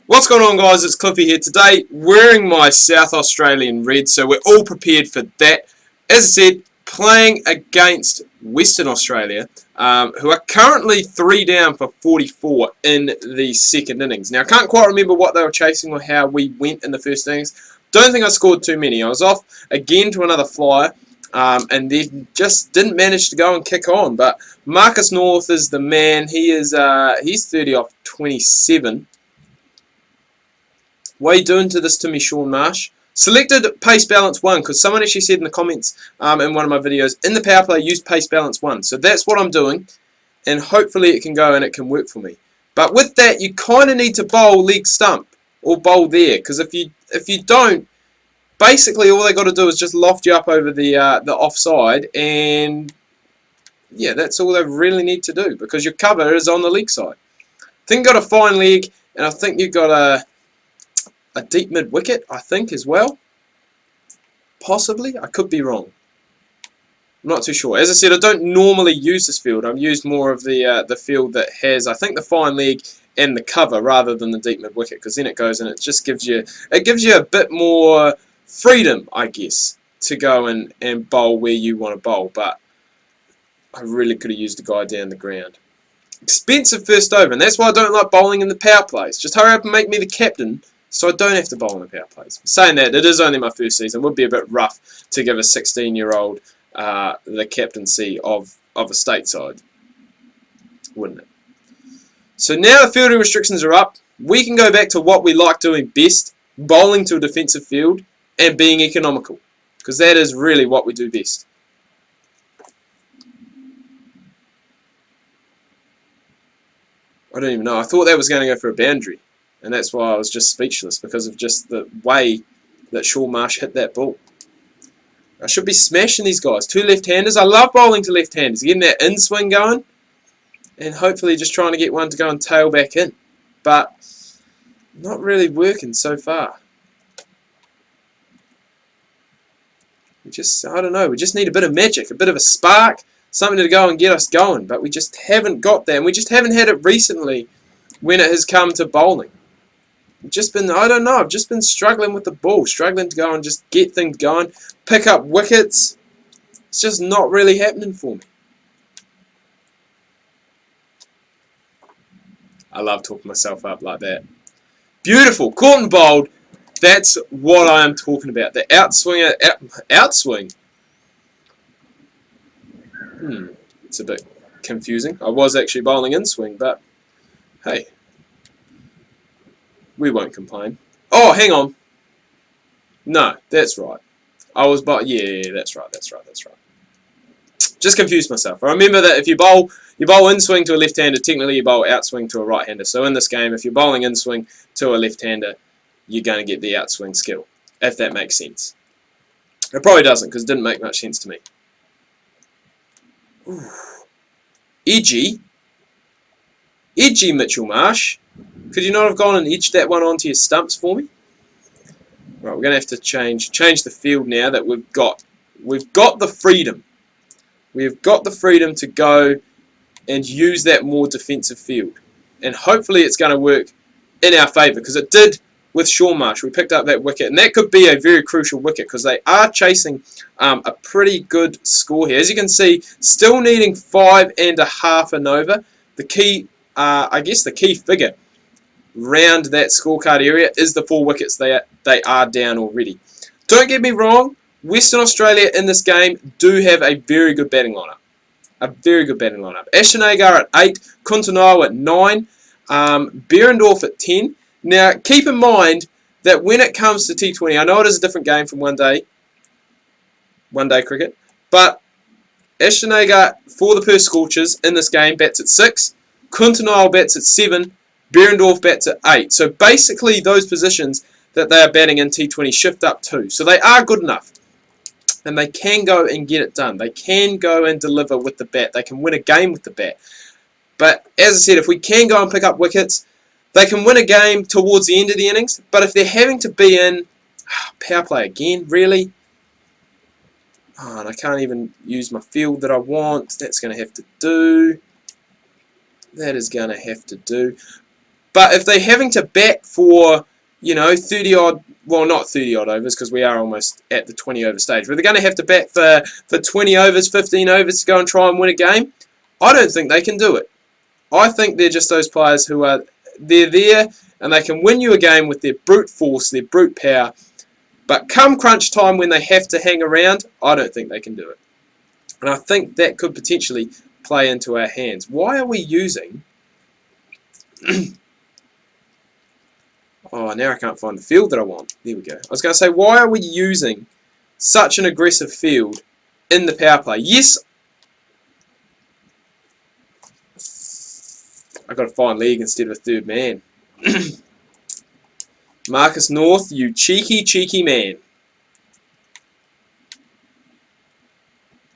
What's going on, guys? It's Cliffy here today, wearing my South Australian red, so we're all prepared for that. As I said, playing against Western Australia, who are currently 3 down for 44 in the second innings. Now, I can't quite remember what they were chasing or how we went in the first innings. Don't think I scored too many. I was off again to another flyer, and then just didn't manage to go and kick on. But Marcus North is the man. He's 30 off 27. What are you doing to this to me, Sean Marsh? Selected pace balance 1, because someone actually said in the comments in one of my videos, in the power play, use pace balance 1. So that's what I'm doing, and hopefully it can go and it can work for me. But with that, you kind of need to bowl leg stump, or bowl there, because if you don't, basically all they got to do is just loft you up over the offside, and yeah, that's all they really need to do, because your cover is on the leg side. I think you've got a fine leg, and I think you've got a deep mid wicket, I think, as well. Possibly. I could be wrong. I'm not too sure. As I said, I don't normally use this field. I've used more of the field that has, I think, the fine leg and the cover rather than the deep mid wicket, because then it goes and it just gives you a bit more freedom, I guess, to go and bowl where you want to bowl. But I really could have used a guy down the ground. Expensive first over, and that's why I don't like bowling in the power plays. Just hurry up and make me the captain, so I don't have to bowl in the power plays. Saying that, it is only my first season. It would be a bit rough to give a 16-year-old the captaincy of a state side, wouldn't it? So now the fielding restrictions are up. We can go back to what we like doing best, bowling to a defensive field and being economical, because that is really what we do best. I don't even know. I thought that was going to go for a boundary. And that's why I was just speechless, because of just the way that Sean Marsh hit that ball. I should be smashing these guys. 2 left-handers. I love bowling to left-handers. Getting that in-swing going. And hopefully just trying to get one to go and tail back in. But not really working so far. I don't know. We just need a bit of magic. A bit of a spark. Something to go and get us going. But we just haven't got that. And we just haven't had it recently when it has come to bowling. I don't know, I've just been struggling with the ball, struggling to go and just get things going, pick up wickets. It's just not really happening for me. I love talking myself up like that. Beautiful, caught and bowled. That's what I am talking about. The outswinger, outswing. It's a bit confusing. I was actually bowling in swing, but hey. We won't complain. Oh, hang on. No, that's right. Yeah, that's right. Just confused myself. I remember that if you bowl in swing to a left-hander, technically you bowl out swing to a right-hander. So in this game, if you're bowling in swing to a left-hander, you're going to get the outswing skill, if that makes sense. It probably doesn't, because it didn't make much sense to me. Ooh. Edgy Mitchell Marsh. Could you not have gone and edged that one onto your stumps for me? Right, we're going to have to change the field now that we've got the freedom. We've got the freedom to go and use that more defensive field. And hopefully it's going to work in our favour, because it did with Sean Marsh. We picked up that wicket, and that could be a very crucial wicket, because they are chasing a pretty good score here. As you can see, still needing 5.5 and over. The key, I guess the key figure round that scorecard area is the 4 wickets they are down already. Don't get me wrong, Western Australia in this game do have a very good batting lineup. Ashton Agar at 8, Kuntanao at 9, Behrendorff at 10. Now keep in mind that when it comes to T20, I know it is a different game from one day cricket, but Ashton Agar for the Perth Scorchers in this game bats at 6, Kuntanao bats at 7, Behrendorff bats at 8. So basically those positions that they are batting in T20 shift up 2. So they are good enough. And they can go and get it done. They can go and deliver with the bat. They can win a game with the bat. But as I said, if we can go and pick up wickets, they can win a game towards the end of the innings. But if they're having to be in power play again, really? Oh, and I can't even use my field that I want. That's going to have to do. That is going to have to do. But if they're having to bat for, you know, 30 odd, well, not 30 odd overs because we are almost at the 20 over stage, but they're going to have to bat for 20 overs, 15 overs to go and try and win a game, I don't think they can do it. I think they're just those players who are, they're there and they can win you a game with their brute force, their brute power, but come crunch time when they have to hang around, I don't think they can do it. And I think that could potentially play into our hands. Why are we using... Oh, now I can't find the field that I want. There we go. I was going to say, why are we using such an aggressive field in the power play? Yes, I got a fine leg instead of a third man. Marcus North, you cheeky, cheeky man.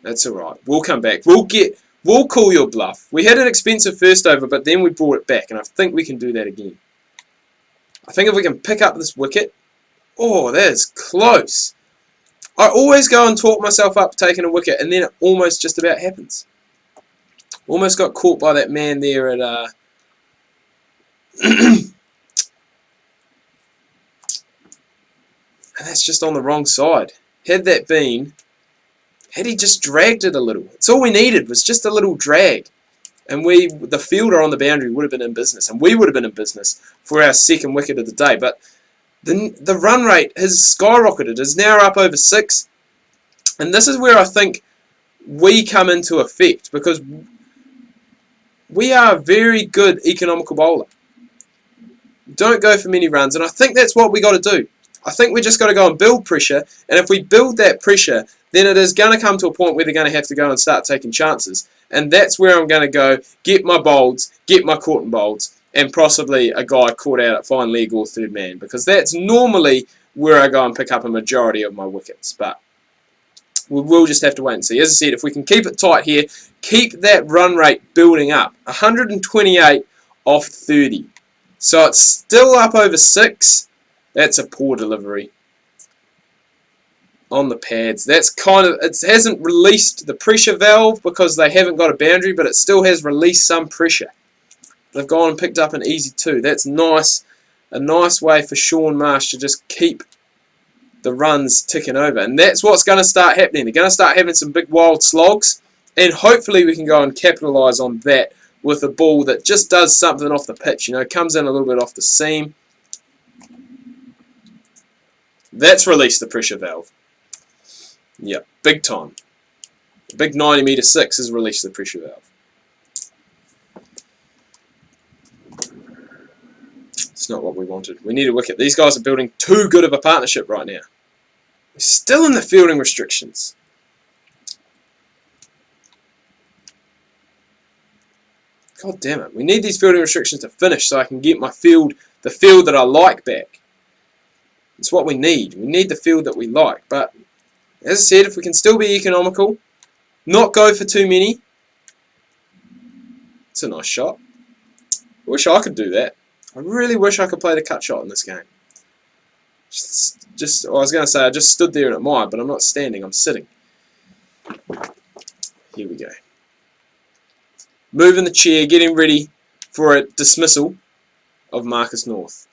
That's alright. We'll come back. We'll call your bluff. We had an expensive first over, but then we brought it back, and I think we can do that again. I think if we can pick up this wicket... Oh, that is close. I always go and talk myself up taking a wicket, and then it almost just about happens. Almost got caught by that man there at... and that's just on the wrong side. Had that been... Had he just dragged it a little. It's all we needed was just a little drag. And the fielder on the boundary would have been in business. And we would have been in business for our second wicket of the day. But the run rate has skyrocketed. It's now up over 6. And this is where I think we come into effect. Because we are a very good economical bowler. Don't go for many runs. And I think that's what we got to do. I think we just got to go and build pressure. And if we build that pressure, then it is going to come to a point where they're going to have to go and start taking chances. And that's where I'm going to go, get my bolds, get my caught and bolds, and possibly a guy caught out at fine leg or third man. Because that's normally where I go and pick up a majority of my wickets. But we will just have to wait and see. As I said, if we can keep it tight here, keep that run rate building up. 128 off 30. So it's still up over 6. That's a poor delivery on the pads. That's kind of, it hasn't released the pressure valve because they haven't got a boundary, but it still has released some pressure. They've gone and picked up an easy 2. That's nice. A nice way for Shaun Marsh to just keep the runs ticking over. And that's what's going to start happening. They're going to start having some big wild slogs, and hopefully we can go and capitalise on that with a ball that just does something off the pitch. You know, comes in a little bit off the seam. That's released the pressure valve. Yep, big time. The big 90-metre 6 has released the pressure valve. It's not what we wanted. We need a wicket. These guys are building too good of a partnership right now. We're still in the fielding restrictions. God damn it. We need these fielding restrictions to finish so I can get my field, the field that I like, back. It's what we need. We need the field that we like. But, as I said, if we can still be economical, not go for too many. It's a nice shot. I wish I could do that. I really wish I could play the cut shot in this game. I was going to say I just stood there and admired, but I'm not standing, I'm sitting. Here we go. Moving the chair, getting ready for a dismissal of Marcus North.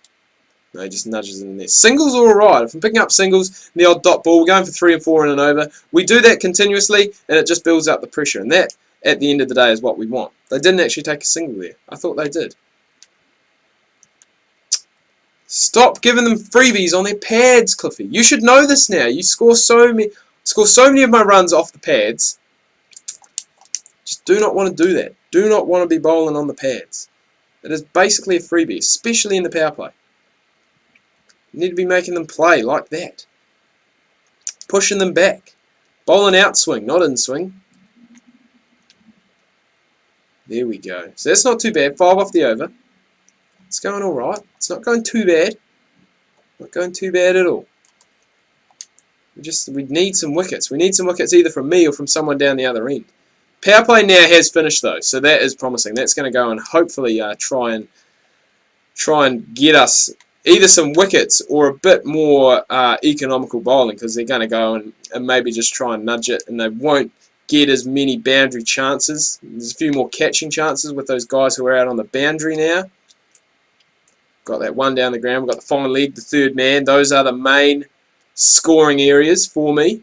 No, he just nudges in there. Singles are alright. If I'm picking up singles, the odd dot ball, we're going for 3 and 4 in and over. We do that continuously, and it just builds up the pressure. And that, at the end of the day, is what we want. They didn't actually take a single there. I thought they did. Stop giving them freebies on their pads, Cliffy. You should know this now. You score so many of my runs off the pads. Just do not want to do that. Do not want to be bowling on the pads. It is basically a freebie, especially in the power play. You need to be making them play like that. Pushing them back. Bowling out swing, not in swing. There we go. So that's not too bad. 5 off the over. It's going alright. It's not going too bad. Not going too bad at all. We need some wickets. We need some wickets either from me or from someone down the other end. Power play now has finished though, so that is promising. That's going to go and hopefully try and get us either some wickets or a bit more economical bowling, because they're going to go and maybe just try and nudge it, and they won't get as many boundary chances. There's a few more catching chances with those guys who are out on the boundary now. Got that one down the ground. We've got the final leg, the third man. Those are the main scoring areas for me.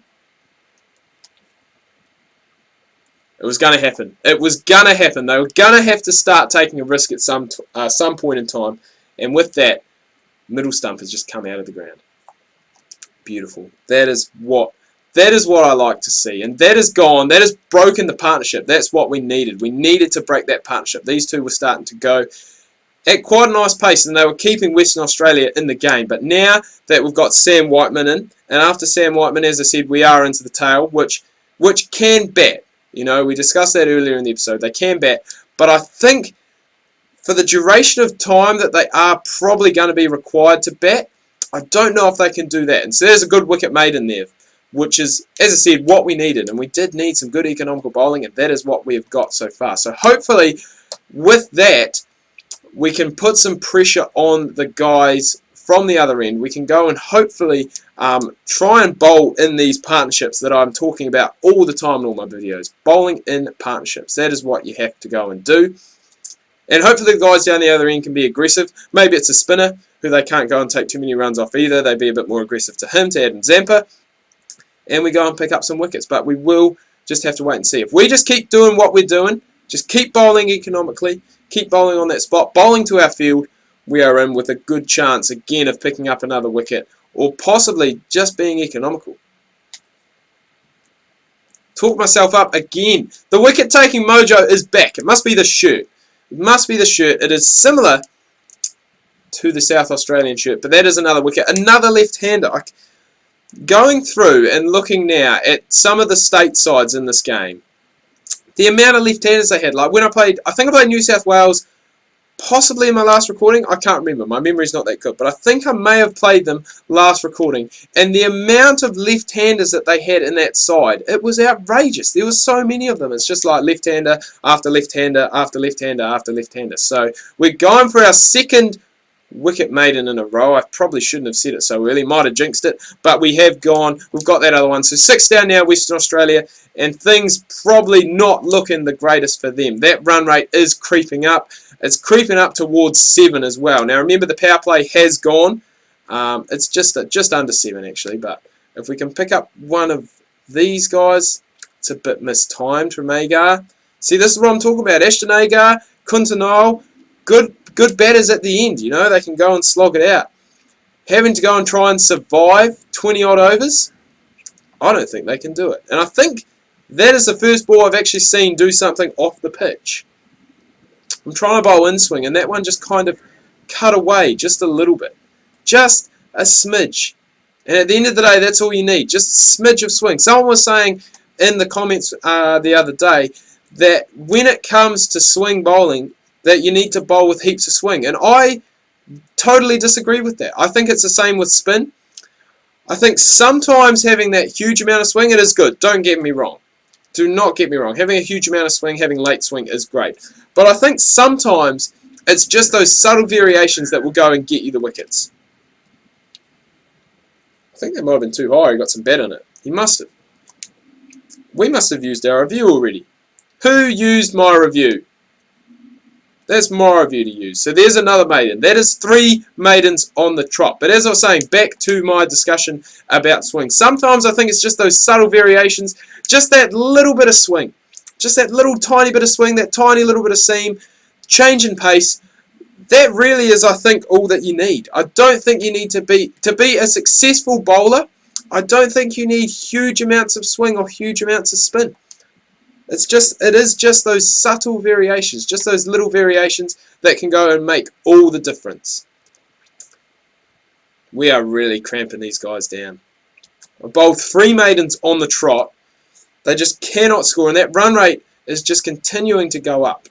It was going to happen. It was going to happen. They were going to have to start taking a risk at some point in time. And with that, middle stump has just come out of the ground. Beautiful. That is what I like to see. And that is gone. That has broken the partnership. That's what we needed. We needed to break that partnership. These two were starting to go at quite a nice pace, and they were keeping Western Australia in the game. But now that we've got Sam Whiteman in, and after Sam Whiteman, as I said, we are into the tail, which can bat. You know, we discussed that earlier in the episode. They can bat, but I think for the duration of time that they are probably going to be required to bat, I don't know if they can do that. And so there's a good wicket made in there, which is, as I said, what we needed. And we did need some good economical bowling, and that is what we have got so far. So hopefully with that, we can put some pressure on the guys from the other end. We can go and hopefully try and bowl in these partnerships that I'm talking about all the time in all my videos. Bowling in partnerships. That is what you have to go and do. And hopefully the guys down the other end can be aggressive. Maybe it's a spinner who they can't go and take too many runs off either. They'd be a bit more aggressive to him, to Adam Zampa. And we go and pick up some wickets. But we will just have to wait and see. If we just keep doing what we're doing, just keep bowling economically, keep bowling on that spot, bowling to our field, we are in with a good chance again of picking up another wicket or possibly just being economical. Talk myself up again. The wicket taking mojo is back. It must be the shirt. It must be the shirt. It is similar to the South Australian shirt, but that is another wicket. Another left-hander. Going through and looking now at some of the state sides in this game, the amount of left-handers they had. Like when I think I played New South Wales, possibly in my last recording. I can't remember. My memory's not that good. But I think I may have played them last recording. And the amount of left-handers that they had in that side, it was outrageous. There was so many of them. It's just like left-hander after left-hander after left-hander after left-hander. So we're going for our second wicket maiden in a row. I probably shouldn't have said it so early. Might have jinxed it. But we have gone. We've got that other one. So 6 down now, Western Australia. And things probably not looking the greatest for them. That run rate is creeping up. It's creeping up towards 7 as well. Now remember the power play has gone. It's just under 7 actually. But if we can pick up one of these guys, it's a bit mistimed from Agar. See, this is what I'm talking about. Ashton Agar, Kuntanole, good batters at the end. You know, they can go and slog it out. Having to go and try and survive 20 odd overs, I don't think they can do it. And I think that is the first ball I've actually seen do something off the pitch. I'm trying to bowl in swing, and that one just kind of cut away just a little bit. Just a smidge. And at the end of the day, that's all you need. Just a smidge of swing. Someone was saying in the comments the other day that when it comes to swing bowling, that you need to bowl with heaps of swing. And I totally disagree with that. I think it's the same with spin. I think sometimes having that huge amount of swing, it is good. Don't get me wrong. Do not get me wrong. Having a huge amount of swing, having late swing is great. But I think sometimes it's just those subtle variations that will go and get you the wickets. I think that might have been too high. He got some bat in it. He must have. We must have used our review already. Who used my review? That's my review to use. So there's another maiden. That is 3 maidens on the trot. But as I was saying, back to my discussion about swing. Sometimes I think it's just those subtle variations. Just that little bit of swing. Just that little tiny bit of swing. That tiny little bit of seam. Change in pace. That really is, I think, all that you need. I don't think you need to be a successful bowler. I don't think you need huge amounts of swing or huge amounts of spin. It is just those subtle variations, just those little variations that can go and make all the difference. We are really cramping these guys down. I bowled 3 maidens on the trot. They just cannot score, and that run rate is just continuing to go up.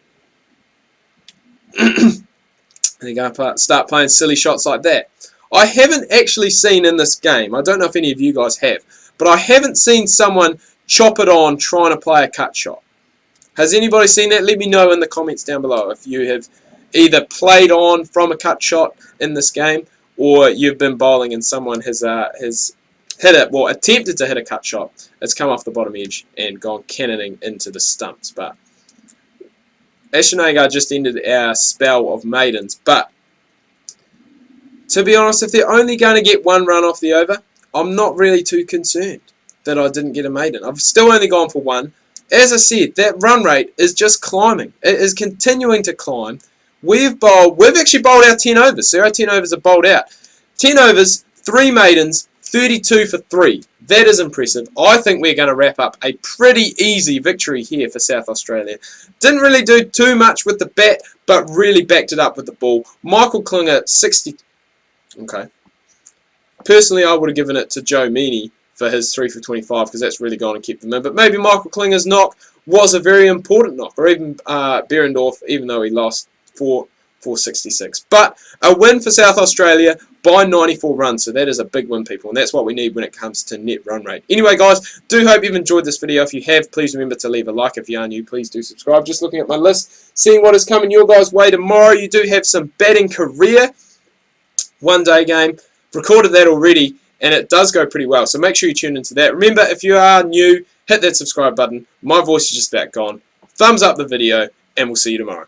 They're going to start playing silly shots like that. I haven't actually seen in this game, I don't know if any of you guys have, but I haven't seen someone chop it on trying to play a cut shot. Has anybody seen that? Let me know in the comments down below if you have either played on from a cut shot in this game or you've been bowling and someone has hit it, well, attempted to hit a cut shot. It's come off the bottom edge and gone cannoning into the stumps. But Ashton Agar just ended our spell of maidens, but to be honest, if they're only going to get 1 run off the over, I'm not really too concerned that I didn't get a maiden. I've still only gone for 1. As I said, that run rate is just climbing. It is continuing to climb. We've actually bowled our 10 overs. So our 10 overs are bowled out. 10 overs, 3 maidens, 32 for 3. That is impressive. I think we're going to wrap up a pretty easy victory here for South Australia. Didn't really do too much with the bat, but really backed it up with the ball. Michael Klinger, 60. Okay. Personally, I would have given it to Joe Meany for his 3 for 25 because that's really gone and kept them in. But maybe Michael Klinger's knock was a very important knock, or even Behrendorff, even though he lost 466. But a win for South Australia by 94 runs, so that is a big win, people, and that's what we need when it comes to net run rate. Anyway, guys, do hope you've enjoyed this video. If you have, please remember to leave a like. If you are new, please do subscribe. Just looking at my list, seeing what is coming your guys' way tomorrow. You do have some batting career one-day game. Recorded that already, and it does go pretty well, so make sure you tune into that. Remember, if you are new, hit that subscribe button. My voice is just about gone. Thumbs up the video, and we'll see you tomorrow.